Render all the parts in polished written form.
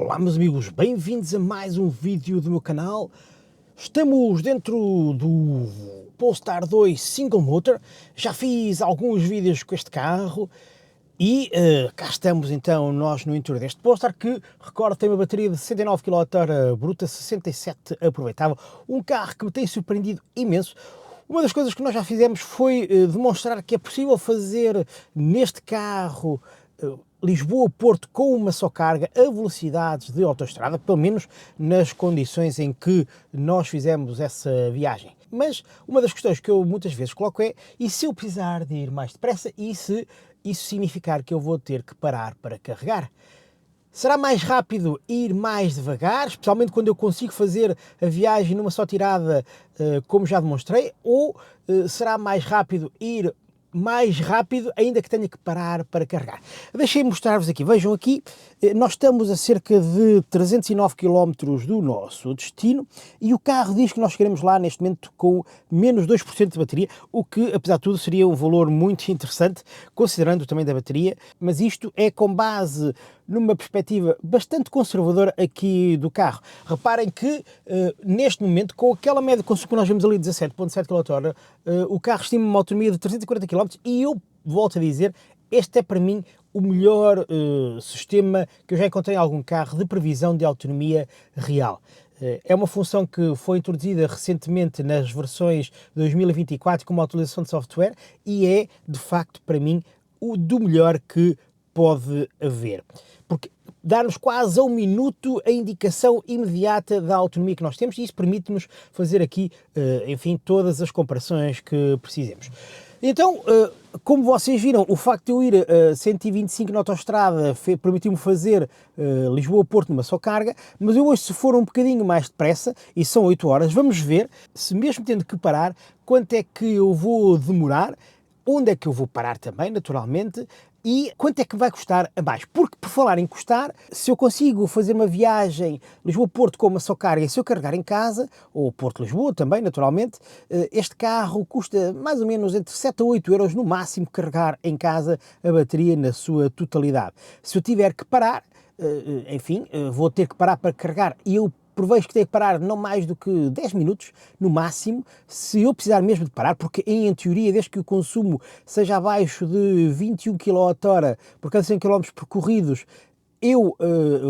Olá meus amigos, bem-vindos a mais um vídeo do meu canal. Estamos dentro do Polestar 2 Single Motor. Já fiz alguns vídeos com este carro e cá estamos então nós no interior deste Polestar que, recordo, tem uma bateria de 69 kWh bruta, 67 aproveitável. Um carro que me tem surpreendido imenso. Uma das coisas que nós já fizemos foi demonstrar que é possível fazer neste carro Lisboa-Porto com uma só carga a velocidades de autoestrada, pelo menos nas condições em que nós fizemos essa viagem. Mas uma das questões que eu muitas vezes coloco é: e se eu precisar de ir mais depressa e se isso significar que eu vou ter que parar para carregar? Será mais rápido ir mais devagar, especialmente quando eu consigo fazer a viagem numa só tirada, como já demonstrei, ou será mais rápido ir mais rápido, ainda que tenha que parar para carregar? Deixem-me mostrar-vos aqui. Vejam aqui, nós estamos a cerca de 309 km do nosso destino e o carro diz que nós chegaremos lá neste momento com menos 2% de bateria, o que, apesar de tudo, seria um valor muito interessante, considerando o tamanho da bateria, mas isto é com base numa perspectiva bastante conservadora aqui do carro. Reparem que, neste momento, com aquela média de consumo que nós vemos ali, 17,7 kWh, o carro estima uma autonomia de 340 km e eu volto a dizer, este é para mim o melhor sistema que eu já encontrei em algum carro de previsão de autonomia real. É uma função que foi introduzida recentemente nas versões 2024 com uma atualização de software e é, de facto, para mim, o do melhor que pode haver. Porque dá-nos quase a um minuto a indicação imediata da autonomia que nós temos e isso permite-nos fazer aqui, enfim, todas as comparações que precisemos. Então, como vocês viram, o facto de eu ir a 125 na autoestrada permitiu-me fazer Lisboa-Porto numa só carga, mas eu hoje, se for um bocadinho mais depressa, e são 8 horas, vamos ver se mesmo tendo que parar, quanto é que eu vou demorar, onde é que eu vou parar também, naturalmente, e quanto é que vai custar a mais. Porque, por falar em custar, se eu consigo fazer uma viagem Lisboa-Porto com uma só carga e se eu carregar em casa, ou Porto-Lisboa também, naturalmente, este carro custa mais ou menos entre 7 a 8 euros no máximo carregar em casa a bateria na sua totalidade. Se eu tiver que parar, enfim, vou ter que parar para carregar e eu prevejo que tenho que parar não mais do que 10 minutos, no máximo, se eu precisar mesmo de parar, porque em teoria, desde que o consumo seja abaixo de 21 kWh por cada 100 km percorridos, eu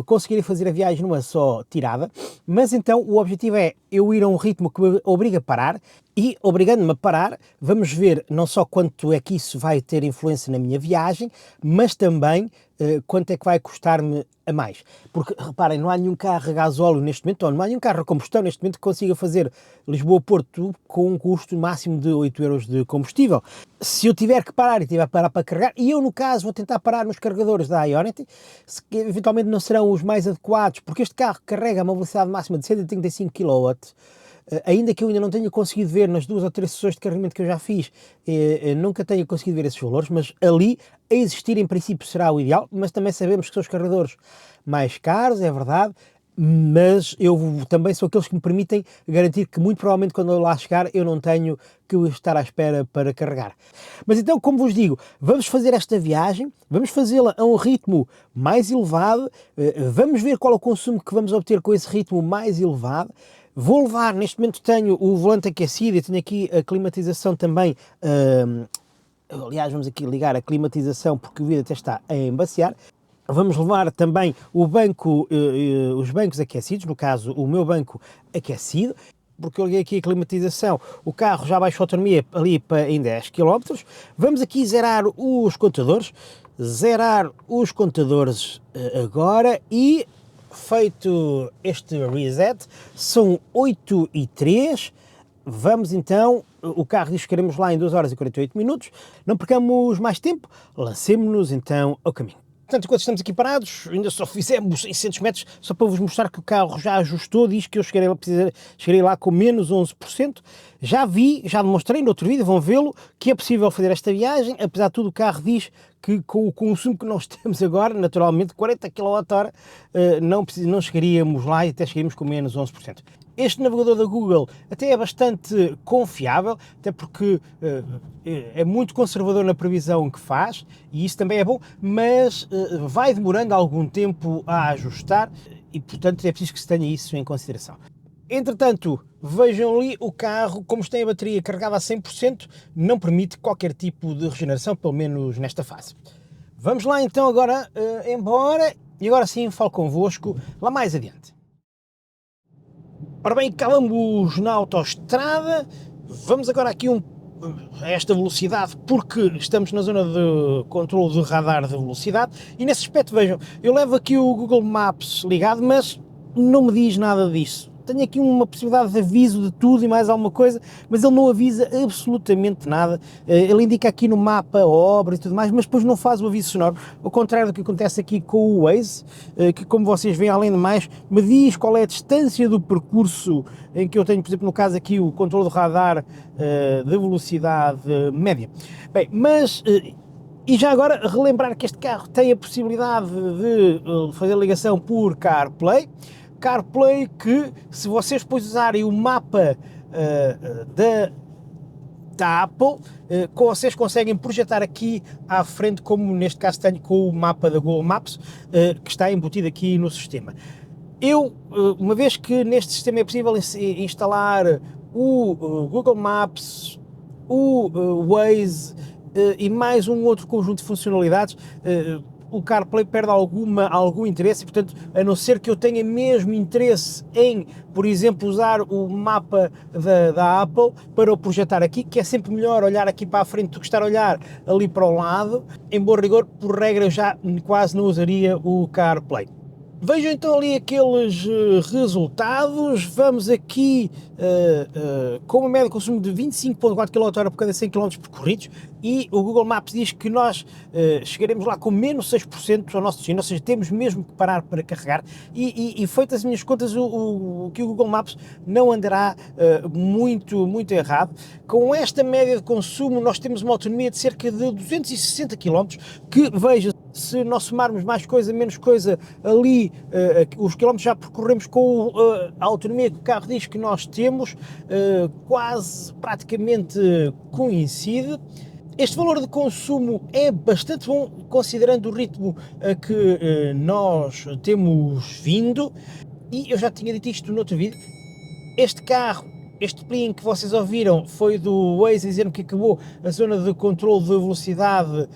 conseguiria fazer a viagem numa só tirada, mas então o objetivo é eu ir a um ritmo que me obriga a parar e, obrigando-me a parar, vamos ver não só quanto é que isso vai ter influência na minha viagem, mas também quanto é que vai custar-me a mais. Porque, reparem, não há nenhum carro a gasóleo neste momento, ou não há nenhum carro a combustão neste momento que consiga fazer Lisboa-Porto com um custo máximo de 8 euros de combustível. Se eu tiver que parar e tiver que parar para carregar, e eu no caso vou tentar parar nos carregadores da Ionity, que eventualmente não serão os mais adequados, porque este carro carrega a uma velocidade máxima de 135 kW, ainda que eu ainda não tenha conseguido ver nas 2 ou 3 sessões de carregamento que eu já fiz, nunca tenha conseguido ver esses valores, mas ali, a existir em princípio será o ideal, mas também sabemos que são os carregadores mais caros, é verdade, mas eu também sou aqueles que me permitem garantir que muito provavelmente quando eu lá chegar eu não tenho que estar à espera para carregar. Mas então, como vos digo, vamos fazer esta viagem, vamos fazê-la a um ritmo mais elevado, vamos ver qual é o consumo que vamos obter com esse ritmo mais elevado. Vou levar, neste momento tenho o volante aquecido e tenho aqui a climatização também, aliás vamos aqui ligar a climatização porque o vidro até está a embaciar. Vamos levar também o banco, os bancos aquecidos, no caso o meu banco aquecido, porque eu liguei aqui a climatização, o carro já baixou a autonomia ali para em 10 km. Vamos aqui zerar os contadores agora e feito este reset, são 8h03, vamos então, o carro diz que queremos lá em 2 horas e 48 minutos, não percamos mais tempo, lancemo-nos então ao caminho. Portanto, enquanto estamos aqui parados, ainda só fizemos 600 metros, só para vos mostrar que o carro já ajustou, diz que eu chegarei lá com menos 11%. Já demonstrei no outro vídeo, vão vê-lo, que é possível fazer esta viagem, apesar de tudo o carro diz que com o consumo que nós temos agora, naturalmente 40 kWh, não chegaríamos lá e até chegaríamos com menos 11%. Este navegador da Google até é bastante confiável, até porque é muito conservador na previsão que faz, e isso também é bom, mas vai demorando algum tempo a ajustar. e portanto é preciso que se tenha isso em consideração. Entretanto, vejam ali o carro, como tem a bateria carregada a 100%, não permite qualquer tipo de regeneração, pelo menos nesta fase. Vamos lá então agora embora, e agora sim falo convosco lá mais adiante. Ora bem, acabamos na autoestrada, vamos agora aqui a esta velocidade porque estamos na zona de controle de radar de velocidade e nesse aspecto vejam, eu levo aqui o Google Maps ligado, mas não me diz nada disso. Tenho aqui uma possibilidade de aviso de tudo e mais alguma coisa, mas ele não avisa absolutamente nada. Ele indica aqui no mapa a obra e tudo mais, mas depois não faz o aviso sonoro, ao contrário do que acontece aqui com o Waze, que como vocês veem, além de mais, me diz qual é a distância do percurso em que eu tenho, por exemplo, no caso aqui, o controle de radar de velocidade média. Bem, mas... E já agora, relembrar que este carro tem a possibilidade de fazer ligação por CarPlay. CarPlay que, se vocês depois usarem o mapa da Apple, vocês conseguem projetar aqui à frente, como neste caso tenho com o mapa da Google Maps, que está embutido aqui no sistema. Eu, uma vez que neste sistema é possível instalar o Google Maps, o Waze e mais um outro conjunto de funcionalidades, o CarPlay perde algum interesse e, portanto, a não ser que eu tenha mesmo interesse em, por exemplo, usar o mapa da Apple para o projetar aqui, que é sempre melhor olhar aqui para a frente do que estar a olhar ali para o lado, em bom rigor, por regra, eu já quase não usaria o CarPlay. Vejam então ali aqueles resultados, vamos aqui com uma média de consumo de 25.4 kWh por cada 100 km percorridos e o Google Maps diz que nós chegaremos lá com menos 6% ao nosso destino, ou seja, temos mesmo que parar para carregar e feitas as minhas contas, o Google Maps não andará muito errado. Com esta média de consumo nós temos uma autonomia de cerca de 260 km, que veja, se nós somarmos mais coisa, menos coisa ali, os quilómetros já percorremos com a autonomia que o carro diz que nós temos, quase praticamente coincide. Este valor de consumo é bastante bom, considerando o ritmo a que nós temos vindo, e eu já tinha dito isto no outro vídeo, este carro, este plin que vocês ouviram foi do Waze dizer-me que acabou a zona de controle de velocidade,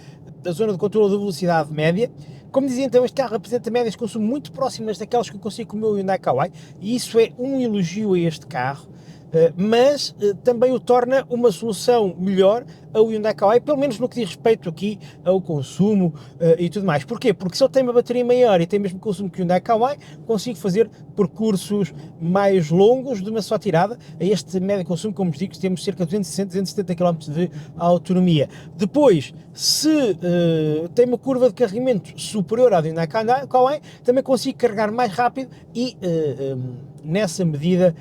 a zona de controle de velocidade média. Como dizia então, este carro apresenta médias de consumo muito próximas daquelas que eu consigo com o meu Hyundai Kauai, e isso é um elogio a este carro, mas também o torna uma solução melhor ao Hyundai Kauai, pelo menos no que diz respeito aqui ao consumo e tudo mais. Porquê? Porque se ele tem uma bateria maior e tem o mesmo consumo que o Hyundai Kauai, consigo fazer percursos mais longos de uma só tirada. A este médio consumo, como vos digo, temos cerca de 260 km de autonomia. Depois, se tem uma curva de carregamento superior à do Hyundai Kauai, também consigo carregar mais rápido e nessa medida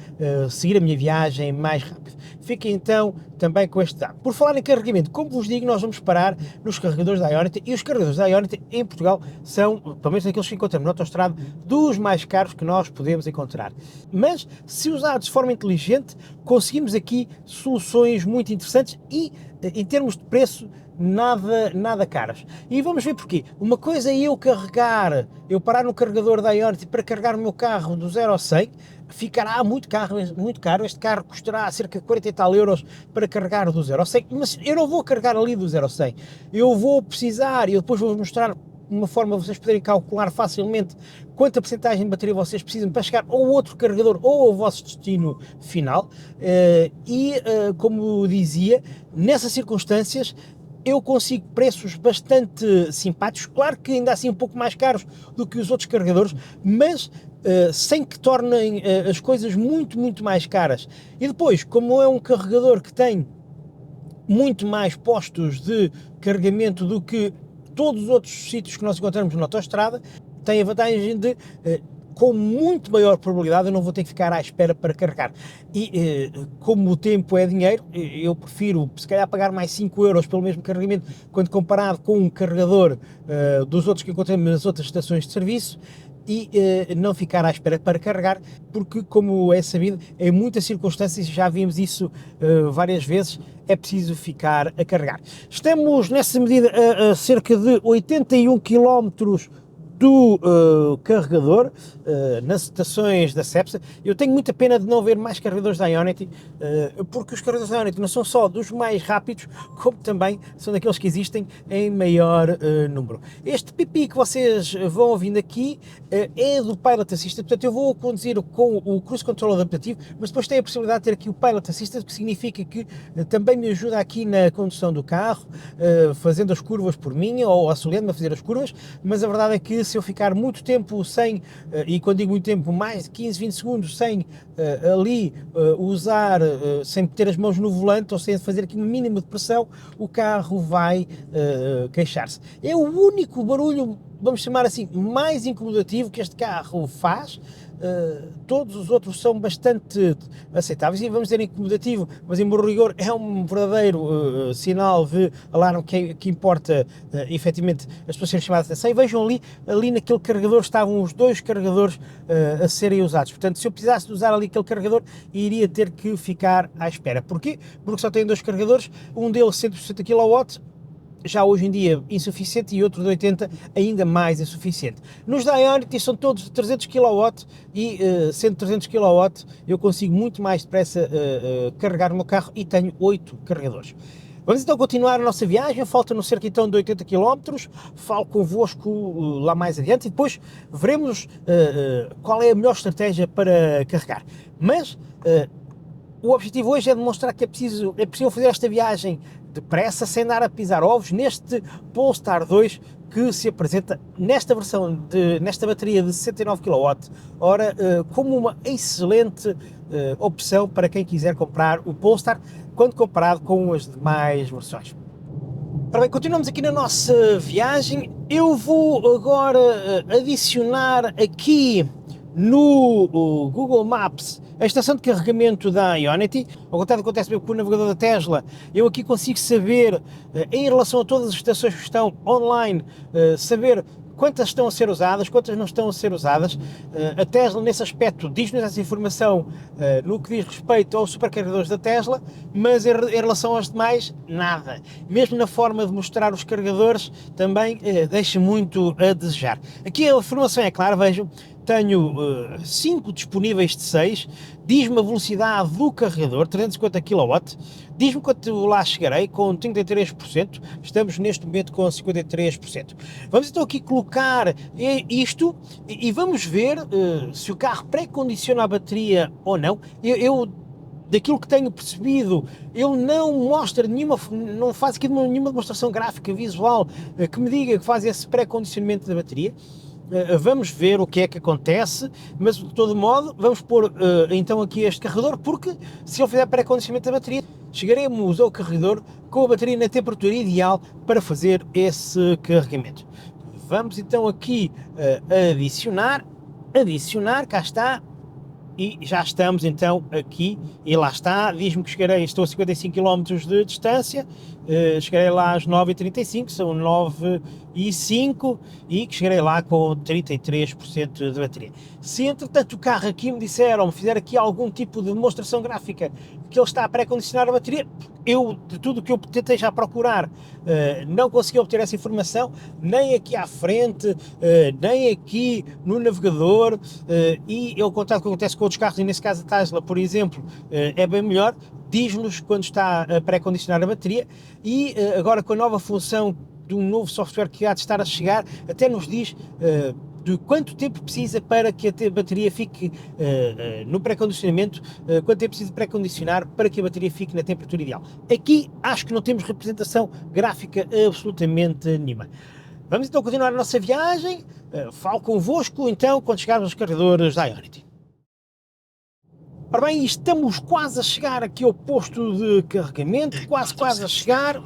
seguir a minha viagem mais rápido. Fiquem então também com este dado. Por falar em carregamento, como vos digo, nós vamos parar nos carregadores da Ionity, e os carregadores da Ionity em Portugal são, pelo menos aqueles que encontramos na autoestrada, dos mais caros que nós podemos encontrar. Mas, se usados de forma inteligente, conseguimos aqui soluções muito interessantes e, em termos de preço, nada caras. E vamos ver porquê. Uma coisa é eu parar no carregador da Ionity para carregar o meu carro do 0 ao 100, ficará muito caro. Este carro custará cerca de 40 e tal euros para carregar do 0 ao 100, mas eu não vou carregar ali do 0 ao 100. Eu vou precisar, e eu depois vou mostrar uma forma de vocês poderem calcular facilmente quanta porcentagem de bateria vocês precisam para chegar ao outro carregador ou ao vosso destino final. Como dizia, nessas circunstâncias eu consigo preços bastante simpáticos, claro que ainda assim um pouco mais caros do que os outros carregadores, mas sem que tornem as coisas muito mais caras. E depois, como é um carregador que tem muito mais postos de carregamento do que todos os outros sítios que nós encontramos na autoestrada, tem a vantagem de, com muito maior probabilidade, eu não vou ter que ficar à espera para carregar. E como o tempo é dinheiro, eu prefiro se calhar pagar mais 5 euros pelo mesmo carregamento, quando comparado com um carregador dos outros que encontramos nas outras estações de serviço, e não ficar à espera para carregar, porque, como é sabido, em muitas circunstâncias, já vimos isso várias vezes, é preciso ficar a carregar. Estamos nessa medida a cerca de 81 km do carregador nas estações da Cepsa. Eu tenho muita pena de não ver mais carregadores da Ionity, porque os carregadores da Ionity não são só dos mais rápidos, como também são daqueles que existem em maior número. Este pipi que vocês vão ouvindo aqui é do Pilot Assistant, portanto eu vou conduzir com o Cruise Control adaptativo, mas depois tem a possibilidade de ter aqui o Pilot Assistant, que significa que também me ajuda aqui na condução do carro, fazendo as curvas por mim, ou auxiliando-me a fazer as curvas, mas a verdade é que se eu ficar muito tempo sem, e quando digo muito tempo, mais de 15, 20 segundos sem ali usar, sem ter as mãos no volante ou sem fazer aqui um mínimo de pressão, o carro vai queixar-se. É o único barulho, vamos chamar assim, mais incomodativo que este carro faz. Todos os outros são bastante aceitáveis, e vamos dizer incomodativo, mas em bom rigor é um verdadeiro sinal de alarme que importa efetivamente as pessoas serem chamadas a atenção. E vejam ali naquele carregador estavam os dois carregadores a serem usados, portanto se eu precisasse de usar ali aquele carregador iria ter que ficar à espera. Porquê? Porque só tem dois carregadores, um deles 160 kW, já hoje em dia insuficiente, e outro de 80 ainda mais insuficiente. Nos da Ionity são todos de 300 kW e sendo 300 kW eu consigo muito mais depressa carregar o meu carro, e tenho 8 carregadores. Vamos então continuar a nossa viagem, falta-nos cerca então de 80 km, falo convosco lá mais adiante e depois veremos qual é a melhor estratégia para carregar. Mas o objetivo hoje é demonstrar que é possível fazer esta viagem depressa, sem dar a pisar ovos, neste Polestar 2 que se apresenta nesta versão, nesta bateria de 69 kW, como uma excelente opção para quem quiser comprar o Polestar, quando comparado com as demais versões. Ora bem, continuamos aqui na nossa viagem. Eu vou agora adicionar aqui no Google Maps a estação de carregamento da Ionity. Ao contrário do que acontece com o navegador da Tesla, eu aqui consigo saber, em relação a todas as estações que estão online, saber quantas estão a ser usadas, quantas não estão a ser usadas. A Tesla, nesse aspecto, diz-nos essa informação no que diz respeito aos supercarregadores da Tesla, mas em relação aos demais, nada. Mesmo na forma de mostrar os carregadores, também deixa muito a desejar. Aqui a informação é clara, vejam, tenho 5 disponíveis de 6, diz-me a velocidade do carregador, 350 kW, diz-me quanto lá chegarei, com 33%, estamos neste momento com 53%. Vamos então aqui colocar isto e vamos ver se o carro pré-condiciona a bateria ou não. Daquilo que tenho percebido, ele não mostra não faz aqui nenhuma demonstração gráfica, visual, que me diga que faz esse pré-condicionamento da bateria. Vamos ver o que é que acontece, mas de todo modo vamos pôr então aqui este carregador, porque se ele fizer pré-condicionamento da bateria, chegaremos ao carregador com a bateria na temperatura ideal para fazer esse carregamento. Vamos então aqui adicionar, cá está, e já estamos então aqui, e lá está, diz-me que estou a 55 km de distância, chegarei lá às 9h35, são 9h05, e que chegarei lá com 33% de bateria. Se entretanto o carro aqui me fizer aqui algum tipo de demonstração gráfica que ele está a pré-condicionar a bateria, eu, de tudo o que eu tentei já procurar, não consegui obter essa informação, nem aqui à frente, nem aqui no navegador, e ao contrário do que acontece com outros carros, e nesse caso a Tesla, por exemplo, é bem melhor, diz-nos quando está a pré-condicionar a bateria, e agora com a nova função de um novo software que há de estar a chegar, até nos diz de quanto tempo precisa para que a bateria fique no pré-condicionamento, quanto tempo precisa de pré-condicionar para que a bateria fique na temperatura ideal. Aqui acho que não temos representação gráfica absolutamente nenhuma. Vamos então continuar a nossa viagem, falo convosco então quando chegarmos aos carregadores da Ionity. Ora bem, estamos quase a chegar aqui ao posto de carregamento, quase a chegar.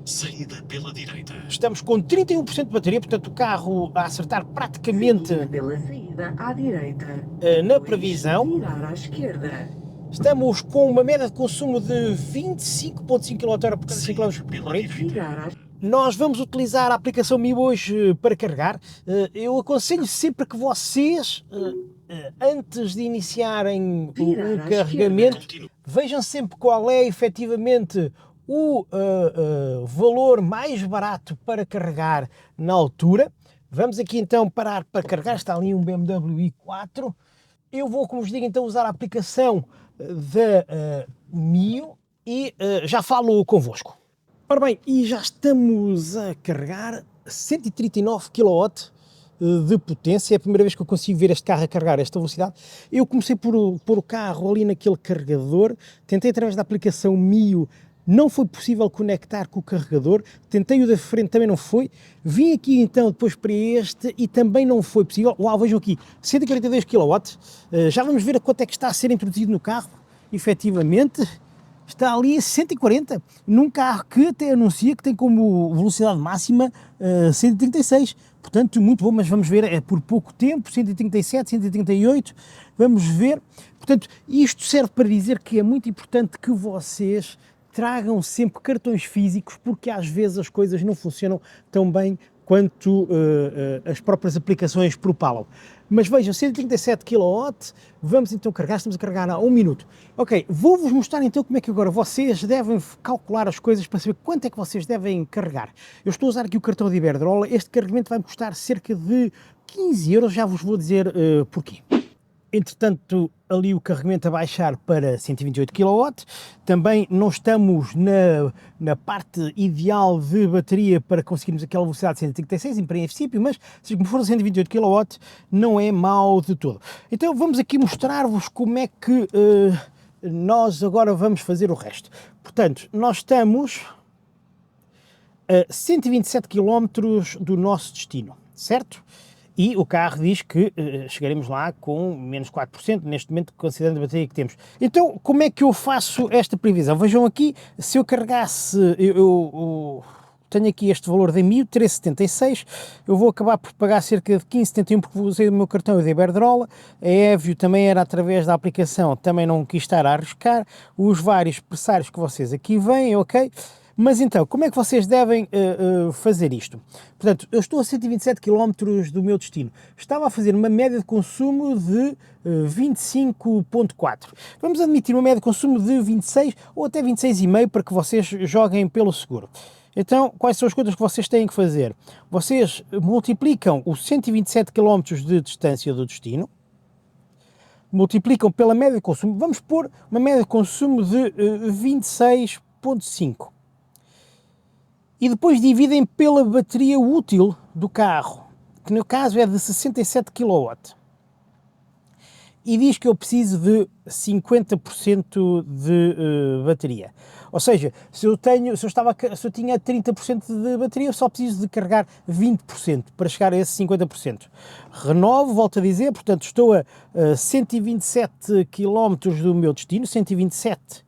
Saída pela direita. Estamos com 31% de bateria, portanto o carro a acertar praticamente pela saída à direita. na previsão. Virar à esquerda. Estamos com uma média de consumo de 25,5 kWh por cada 5 km percorridos. Virar à Nós vamos utilizar a aplicação Mi hoje para carregar. Eu aconselho sempre que vocês, antes de iniciarem o carregamento, vejam sempre qual é efetivamente o valor mais barato para carregar na altura. Vamos aqui então parar para carregar, está ali um BMW i4. Eu vou, como vos digo, então usar a aplicação da Mio e já falo convosco. Ora bem, e já estamos a carregar 139 kW de potência. É a primeira vez que eu consigo ver este carro a carregar a esta velocidade. Eu comecei por pôr o carro ali naquele carregador, tentei através da aplicação Mio, não foi possível conectar com o carregador, tentei o da frente, também não foi, vim aqui então depois para este e também não foi possível. Uau, vejam aqui, 142 kW, já vamos ver a quanto é que está a ser introduzido no carro, efetivamente. Está ali a 140, num carro que até anuncia que tem como velocidade máxima 136, portanto muito bom, mas vamos ver, é por pouco tempo, 137, 138, vamos ver. Portanto, isto serve para dizer que é muito importante que vocês tragam sempre cartões físicos, porque às vezes as coisas não funcionam tão bem quanto as próprias aplicações propalam. Mas vejam, 137 kW, vamos então carregar, estamos a carregar há 1 minuto. Ok, vou-vos mostrar então como é que agora vocês devem calcular as coisas para saber quanto é que vocês devem carregar. Eu estou a usar aqui o cartão de Iberdrola, este carregamento vai-me custar cerca de 15 euros, já vos vou dizer porquê. Entretanto, ali o carregamento a baixar para 128 kW, também não estamos na parte ideal de bateria para conseguirmos aquela velocidade de 136 em princípio, mas se for 128 kW não é mau de todo. Então vamos aqui mostrar-vos como é que nós agora vamos fazer o resto. Portanto, nós estamos a 127 km do nosso destino, certo? E o carro diz que chegaremos lá com menos 4%, neste momento, considerando a bateria que temos. Então, como é que eu faço esta previsão? Vejam aqui, se eu carregasse, eu tenho aqui este valor de 1.376, eu vou acabar por pagar cerca de 15,71 porque usei o meu cartão da Iberdrola, a Évio também era através da aplicação, também não quis estar a arriscar, os vários pressários que vocês aqui veem, ok? Mas então, como é que vocês devem fazer isto? Portanto, eu estou a 127 km do meu destino. Estava a fazer uma média de consumo de 25,4. Vamos admitir uma média de consumo de 26 ou até 26,5 para que vocês joguem pelo seguro. Então, quais são as coisas que vocês têm que fazer? Vocês multiplicam os 127 km de distância do destino, multiplicam pela média de consumo, vamos pôr uma média de consumo de 26,5. E depois dividem pela bateria útil do carro, que no caso é de 67 kW. E diz que eu preciso de 50% de bateria. Ou seja, se eu tinha 30% de bateria, eu só preciso de carregar 20% para chegar a esse 50%. Renovo, volto a dizer, portanto estou a 127 km do meu destino, 127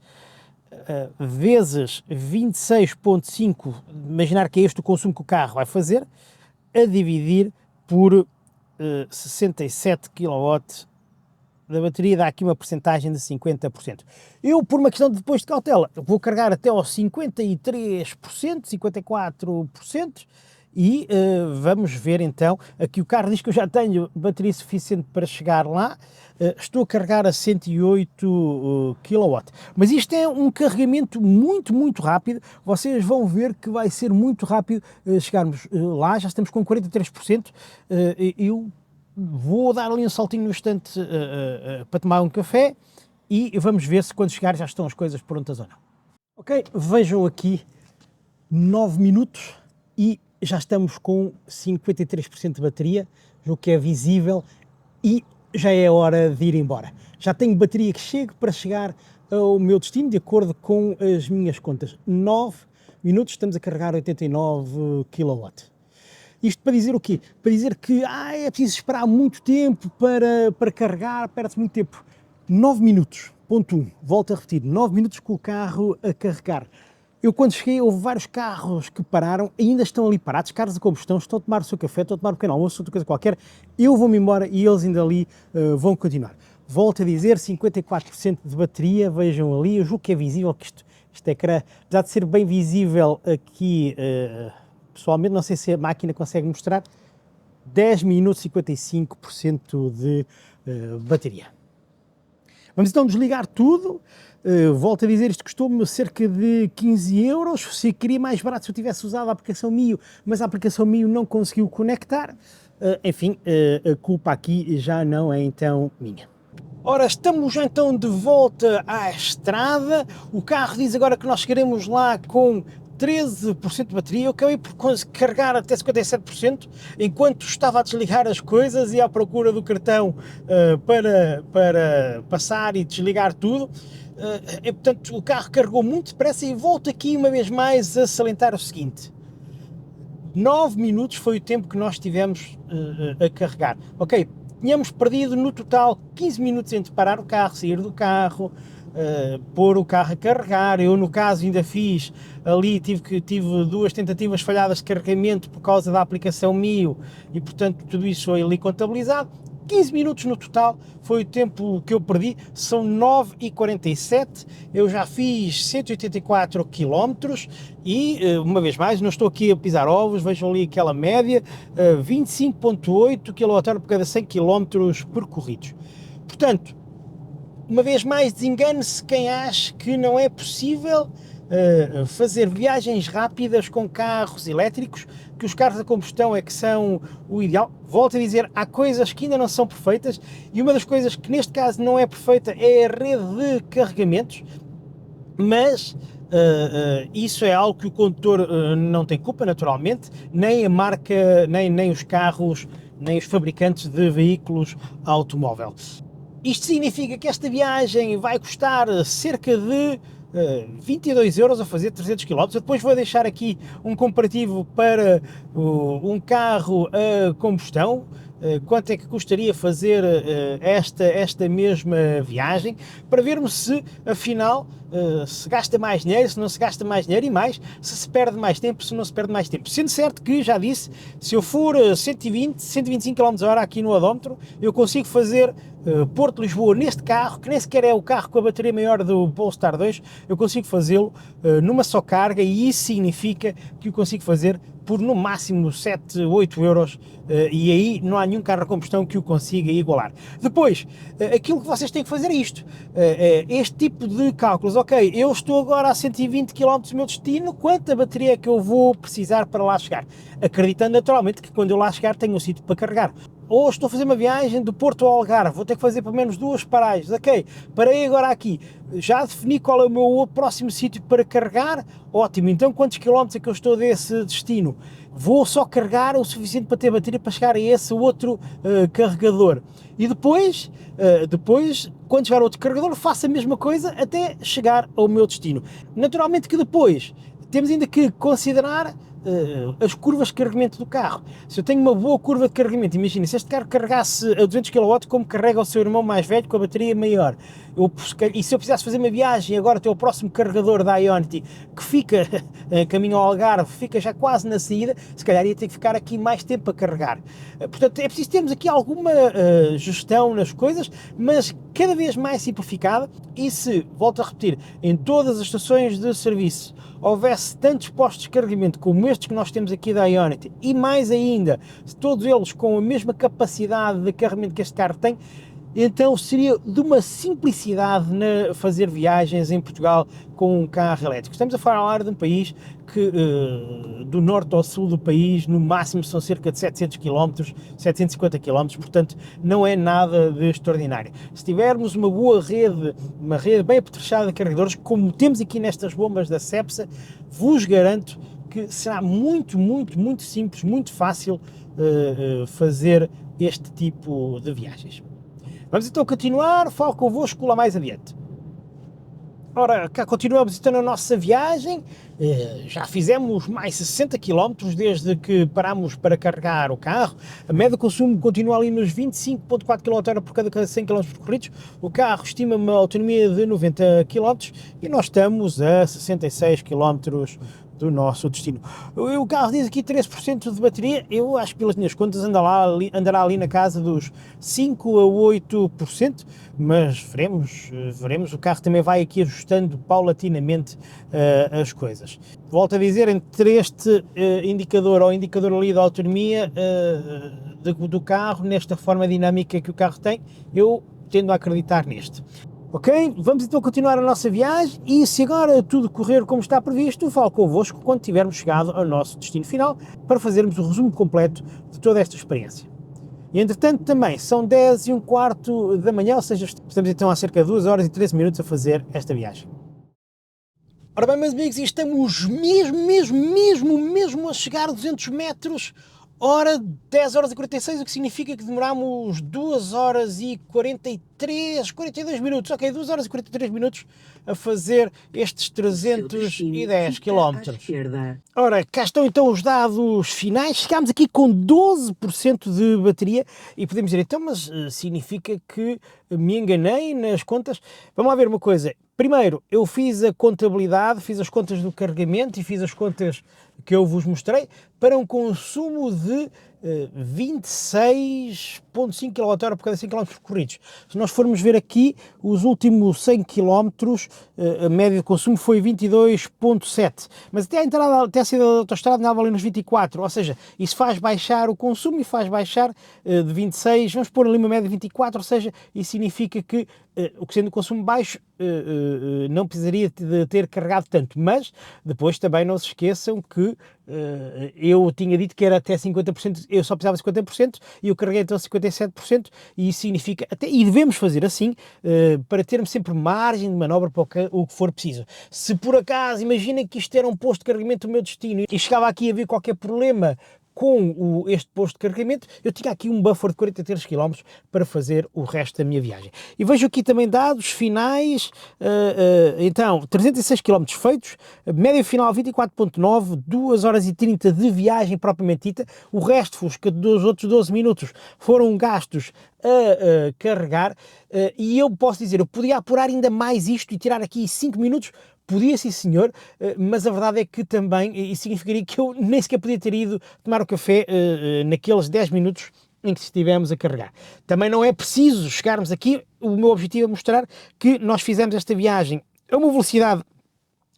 vezes 26,5, imaginar que é este o consumo que o carro vai fazer, a dividir por 67 kW da bateria, dá aqui uma porcentagem de 50%. Eu, por uma questão de depois de cautela, vou carregar até aos 53%, 54%, e vamos ver então, aqui o carro diz que eu já tenho bateria suficiente para chegar lá, estou a carregar a 108 kW, mas isto é um carregamento muito rápido, vocês vão ver que vai ser muito rápido chegarmos lá, já estamos com 43%, eu vou dar ali um saltinho no instante para tomar um café e vamos ver se quando chegar já estão as coisas prontas ou não. Ok, vejam aqui 9 minutos e já estamos com 53% de bateria, o que é visível, e já é hora de ir embora. Já tenho bateria que chegue para chegar ao meu destino, de acordo com as minhas contas. 9 minutos, estamos a carregar 89 kW. Isto para dizer o quê? Para dizer que é preciso esperar muito tempo para carregar, perde-se muito tempo. 9 minutos, ponto 1, volto a repetir, 9 minutos com o carro a carregar. Eu quando cheguei, houve vários carros que pararam, ainda estão ali parados, carros a combustão, estão a tomar o seu café, estão a tomar um pequeno almoço, outra coisa qualquer, eu vou-me embora e eles ainda ali vão continuar. Volto a dizer, 54% de bateria, vejam ali, eu julgo que é visível que este ecrã, apesar de ser bem visível aqui, pessoalmente, não sei se a máquina consegue mostrar, 10 minutos e 55% de bateria. Vamos então desligar tudo. Volto a dizer, isto custou-me cerca de 15 euros. Se queria mais barato se eu tivesse usado a aplicação Mio, mas a aplicação Mio não conseguiu conectar. Enfim, a culpa aqui já não é então minha. Ora, estamos então de volta à estrada. O carro diz agora que nós chegaremos lá com 13% de bateria. Eu acabei por carregar até 57%, enquanto estava a desligar as coisas e à procura do cartão para passar e desligar tudo. Portanto, o carro carregou muito depressa e volto aqui uma vez mais a salientar o seguinte: 9 minutos foi o tempo que nós tivemos a carregar. Ok, tínhamos perdido no total 15 minutos entre parar o carro, sair do carro, pôr o carro a carregar. Eu, no caso, ainda fiz ali, tive 2 tentativas falhadas de carregamento por causa da aplicação Mio e, portanto, tudo isso foi ali contabilizado. 15 minutos no total foi o tempo que eu perdi. São 9h47, eu já fiz 184 km e, uma vez mais, não estou aqui a pisar ovos, vejam ali aquela média, 25,8 km por cada 100 km percorridos. Portanto, uma vez mais, desengane-se quem acha que não é possível fazer viagens rápidas com carros elétricos, que os carros a combustão é que são o ideal. Volto a dizer, há coisas que ainda não são perfeitas e uma das coisas que neste caso não é perfeita é a rede de carregamentos, mas isso é algo que o condutor não tem culpa, naturalmente, nem a marca, nem os carros, nem os fabricantes de veículos automóvel. Isto significa que esta viagem vai custar cerca de 22 euros a fazer 300 km. Eu depois vou deixar aqui um comparativo para um carro a combustão, quanto é que custaria fazer esta mesma viagem, para vermos se, afinal, se gasta mais dinheiro, se não se gasta mais dinheiro e mais, se se perde mais tempo, se não se perde mais tempo. Sendo certo que, já disse, se eu for 120, 125 km/h aqui no odómetro, eu consigo fazer Porto-Lisboa neste carro, que nem sequer é o carro com a bateria maior do Polestar 2, eu consigo fazê-lo numa só carga, e isso significa que o consigo fazer por no máximo 7, 8 euros, e aí não há nenhum carro a combustão que o consiga igualar. Depois, aquilo que vocês têm que fazer é isto, este tipo de cálculos. Ok, eu estou agora a 120 km do meu destino, quanta bateria é que eu vou precisar para lá chegar? Acreditando naturalmente que quando eu lá chegar tenho um sítio para carregar. Ou estou a fazer uma viagem do Porto ao Algarve, vou ter que fazer pelo menos 2 paragens. Ok, parei agora aqui, já defini qual é o meu próximo sítio para carregar, ótimo, então quantos quilómetros é que eu estou desse destino? Vou só carregar o suficiente para ter bateria para chegar a esse outro carregador. E depois, quando chegar a outro carregador, faço a mesma coisa até chegar ao meu destino. Naturalmente que depois temos ainda que considerar as curvas de carregamento do carro. Se eu tenho uma boa curva de carregamento, imagina, se este carro carregasse a 200 kW, como carrega o seu irmão mais velho com a bateria maior, e se eu precisasse fazer uma viagem agora até o próximo carregador da Ionity, que fica caminho ao Algarve, fica já quase na saída, se calhar ia ter que ficar aqui mais tempo a carregar. Portanto, é preciso termos aqui alguma gestão nas coisas, mas cada vez mais simplificada. E se, volto a repetir, em todas as estações de serviço houvesse tantos postos de carregamento como estes que nós temos aqui da Ionity, e mais ainda, todos eles com a mesma capacidade de carregamento que este carro tem, então seria de uma simplicidade na fazer viagens em Portugal com um carro elétrico. Estamos a falar de um país que, do norte ao sul do país, no máximo são cerca de 700 km, 750 km, portanto não é nada de extraordinário. Se tivermos uma boa rede, uma rede bem apetrechada de carregadores, como temos aqui nestas bombas da Cepsa, vos garanto que será muito simples, muito fácil fazer este tipo de viagens. Vamos então continuar, falo convosco lá mais adiante. Ora, cá continuamos então na nossa viagem, já fizemos mais 60 km desde que parámos para carregar o carro, a média de consumo continua ali nos 25,4 km por cada 100 km percorridos, o carro estima uma autonomia de 90 km e nós estamos a 66 km do nosso destino. O carro diz aqui 13% de bateria, eu acho que pelas minhas contas andará ali na casa dos 5 a 8%, mas veremos, o carro também vai aqui ajustando paulatinamente as coisas. Volto a dizer, entre este indicador ou indicador ali da autonomia do carro, nesta forma dinâmica que o carro tem, eu tendo a acreditar neste. Ok? Vamos então continuar a nossa viagem e se agora tudo correr como está previsto, falo convosco quando tivermos chegado ao nosso destino final para fazermos o resumo completo de toda esta experiência. E entretanto também são 10h15 da manhã, ou seja, estamos então há cerca de 2 horas e 13 minutos a fazer esta viagem. Ora bem, meus amigos, e estamos mesmo a chegar a 200 metros, ora 10 horas e 46, o que significa que demorámos 2 horas e 42 minutos, ok, 2 horas e 43 minutos a fazer estes 310 km. Ora, cá estão então os dados finais, chegámos aqui com 12% de bateria e podemos dizer, então, mas significa que me enganei nas contas? Vamos lá ver uma coisa. Primeiro, eu fiz a contabilidade, fiz as contas do carregamento e fiz as contas que eu vos mostrei para um consumo de 26,5 kWh por cada 100 km percorridos. Se nós formos ver aqui, os últimos 100 km, a média de consumo foi 22,7, mas até a entrada, até a saída da autostrada andava ali nos 24, ou seja, isso faz baixar o consumo e faz baixar de 26, vamos pôr ali uma média de 24, ou seja, isso significa que o que sendo o consumo baixo não precisaria de ter carregado tanto, mas depois também não se esqueçam que eu tinha dito que era até 50%, eu só precisava de 50% e eu carreguei então 57% e isso significa, e devemos fazer assim, para termos sempre margem de manobra para o que for preciso. Se por acaso, imaginem que isto era um posto de carregamento do meu destino e chegava aqui a haver qualquer problema com este posto de carregamento, eu tinha aqui um buffer de 43 km para fazer o resto da minha viagem. E vejo aqui também dados finais, então 306 km feitos, média final 24,9, 2 horas e 30 de viagem propriamente dita, o resto, dos outros 12 minutos, foram gastos a carregar, e eu posso dizer, eu podia apurar ainda mais isto e tirar aqui 5 minutos. Podia, sim senhor, mas a verdade é que também isso significaria que eu nem sequer podia ter ido tomar o café naqueles 10 minutos em que estivemos a carregar. Também não é preciso chegarmos aqui, o meu objetivo é mostrar que nós fizemos esta viagem a uma velocidade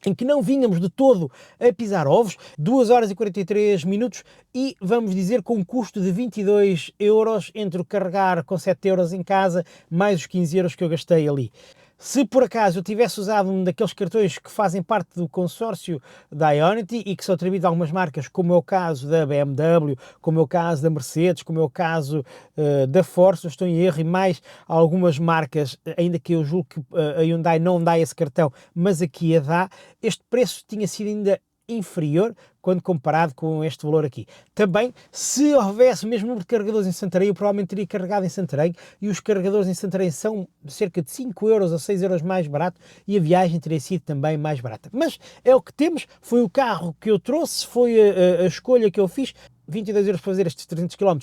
em que não vínhamos de todo a pisar ovos, 2 horas e 43 minutos e vamos dizer com um custo de 22 euros entre o carregar com 7 euros em casa mais os 15 euros que eu gastei ali. Se por acaso eu tivesse usado um daqueles cartões que fazem parte do consórcio da Ionity e que são atribuídos a algumas marcas, como é o caso da BMW, como é o caso da Mercedes, como é o caso da Ford, se não estou em erro, e mais algumas marcas, ainda que eu julgo que a Hyundai não dá esse cartão, mas aqui a dá, este preço tinha sido ainda inferior quando comparado com este valor aqui. Também, se houvesse o mesmo número de carregadores em Santarém, eu provavelmente teria carregado em Santarém e os carregadores em Santarém são cerca de 5 euros ou 6 euros mais barato e a viagem teria sido também mais barata. Mas é o que temos, foi o carro que eu trouxe, foi a escolha que eu fiz. 22 euros para fazer estes 300 km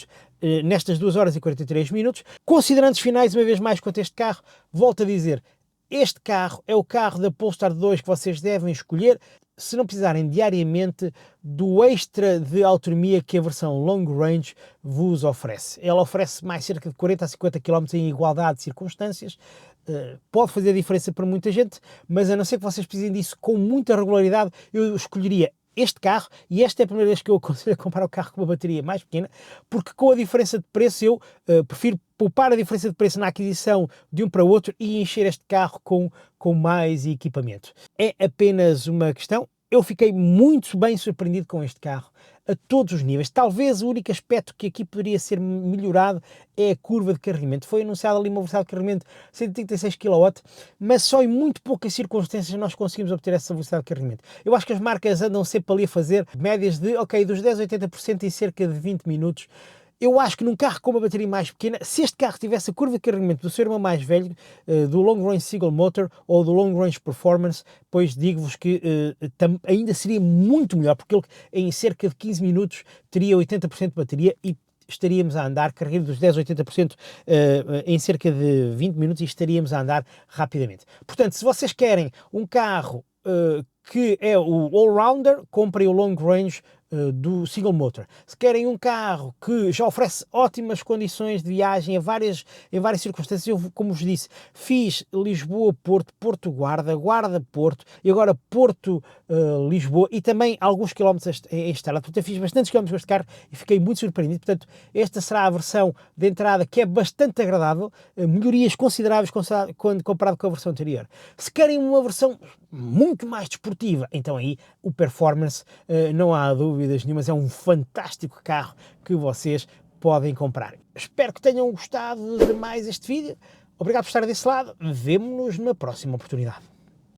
nestas 2 horas e 43 minutos. Considerandos finais, uma vez mais, quanto a este carro, volto a dizer, este carro é o carro da Polestar 2 que vocês devem escolher se não precisarem diariamente do extra de autonomia que a versão Long Range vos oferece. Ela oferece mais cerca de 40 a 50 km em igualdade de circunstâncias, pode fazer a diferença para muita gente, mas a não ser que vocês precisem disso com muita regularidade, eu escolheria este carro, e esta é a primeira vez que eu aconselho a comprar o carro com uma bateria mais pequena, porque com a diferença de preço eu prefiro poupar a diferença de preço na aquisição de um para o outro e encher este carro com mais equipamento. É apenas uma questão. Eu fiquei muito bem surpreendido com este carro, a todos os níveis. Talvez o único aspecto que aqui poderia ser melhorado é a curva de carregamento. Foi anunciada ali uma velocidade de carregamento de 136 kW, mas só em muito poucas circunstâncias nós conseguimos obter essa velocidade de carregamento. Eu acho que as marcas andam sempre ali a fazer médias de, dos 10 a 80% em cerca de 20 minutos. Eu acho que num carro com uma bateria mais pequena, se este carro tivesse a curva de carregamento do seu irmão mais velho, do Long Range Single Motor ou do Long Range Performance, pois digo-vos que ainda seria muito melhor, porque ele em cerca de 15 minutos teria 80% de bateria e estaríamos a andar, carregando dos 10 a 80% em cerca de 20 minutos e estaríamos a andar rapidamente. Portanto, se vocês querem um carro que é o all-rounder, comprem o Long Range do single motor. Se querem um carro que já oferece ótimas condições de viagem em várias circunstâncias, eu, como vos disse, fiz Lisboa-Porto, Porto-Guarda, Guarda-Porto e agora Porto-Lisboa e também alguns quilómetros em estrada. Portanto, eu fiz bastantes quilómetros com este carro e fiquei muito surpreendido. Portanto, esta será a versão de entrada que é bastante agradável, melhorias consideráveis quando comparado com a versão anterior. Se querem uma versão muito mais desportiva, então aí o Performance, não há dúvidas nenhumas, é um fantástico carro que vocês podem comprar. Espero que tenham gostado de mais este vídeo. Obrigado por estar desse lado. Vemo-nos na próxima oportunidade.